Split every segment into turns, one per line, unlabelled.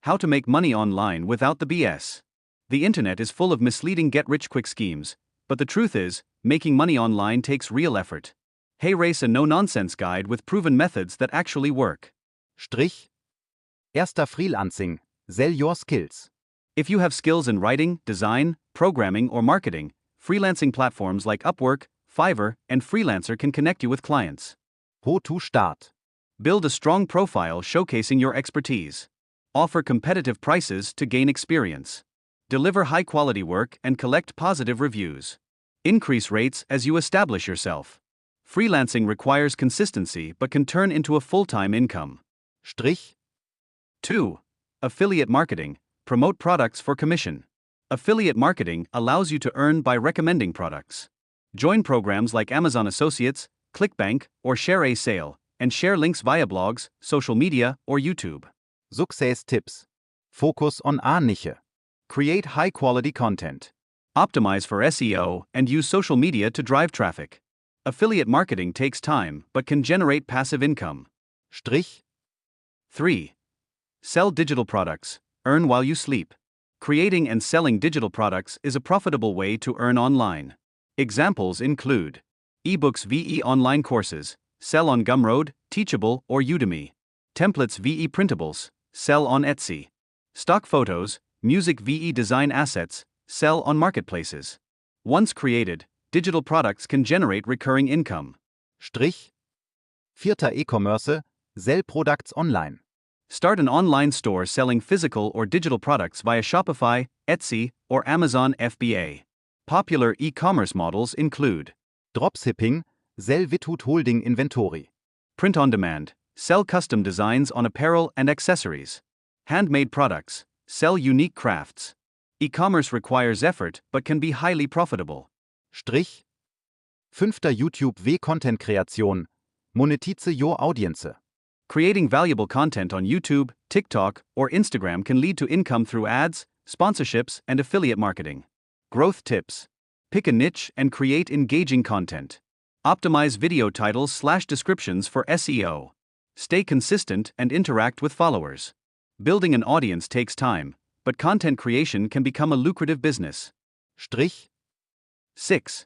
How to make money online without the BS. The internet is full of misleading get-rich-quick schemes, but the truth is, making money online takes real effort. Hey, race a no-nonsense guide with proven methods that actually work.
Strich. Erster Freelancing. Sell your skills.
If you have skills in writing, design, programming, or marketing, freelancing platforms like Upwork, Fiverr, and Freelancer can connect you with clients.
How to start.
Build a strong profile showcasing your expertise. Offer competitive prices to gain experience. Deliver high-quality work and collect positive reviews. Increase rates as you establish yourself. Freelancing requires consistency but can turn into a full-time income.
Strich.
2. Affiliate marketing. Promote products for commission. Affiliate marketing allows you to earn by recommending products. Join programs like Amazon Associates, ClickBank, or Share a Sale, and share links via blogs, social media, or YouTube.
Success tips. Focus on A Nische.
Create high-quality content. Optimize for SEO and use social media to drive traffic. Affiliate marketing takes time but can generate passive income.
Strich.
3. Sell digital products. Earn while you sleep. Creating and selling digital products is a profitable way to earn online. Examples include eBooks VE online courses, sell on Gumroad, Teachable, or Udemy. Templates VE printables, sell on Etsy. Stock photos, music VE design assets, sell on marketplaces. Once created, digital products can generate recurring income.
Strich. 4. E-Commerce. Sell products online.
Start an online store selling physical or digital products via Shopify, Etsy, or Amazon FBA. Popular e-commerce models include
Dropshipping. Sell without holding inventory.
print on demand, sell custom designs on apparel and accessories. Handmade products, sell unique crafts. E-commerce requires effort but can be highly profitable.
Strich. 5. YouTube Content Kreation. Monetize your audience.
Creating valuable content on YouTube, TikTok, or Instagram can lead to income through ads, sponsorships, and affiliate marketing. Growth tips. Pick a niche and create engaging content. Optimize video titles/descriptions for SEO. Stay consistent and interact with followers. Building an audience takes time, but content creation can become a lucrative business.
Strich.
6.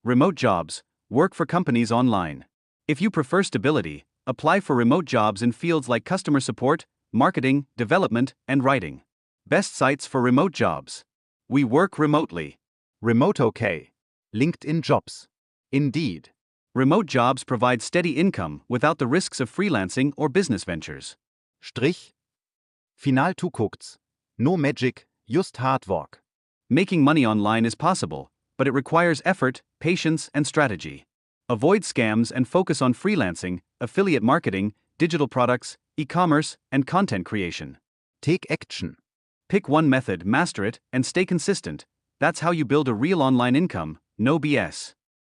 Remote jobs. Work for companies online. If you prefer stability, apply for remote jobs in fields like customer support, marketing, development, and writing. Best sites for remote jobs. We work remotely.
Remote OK. LinkedIn Jobs. Indeed.
Remote jobs provide steady income without the risks of freelancing or business ventures.
Strich. Final Zukunfts. No magic, just hard work.
Making money online is possible, but it requires effort, patience, and strategy. Avoid scams and focus on freelancing, affiliate marketing, digital products, e-commerce, and content creation.
Take action.
Pick one method, master it, and stay consistent. That's how you build a real online income, no BS.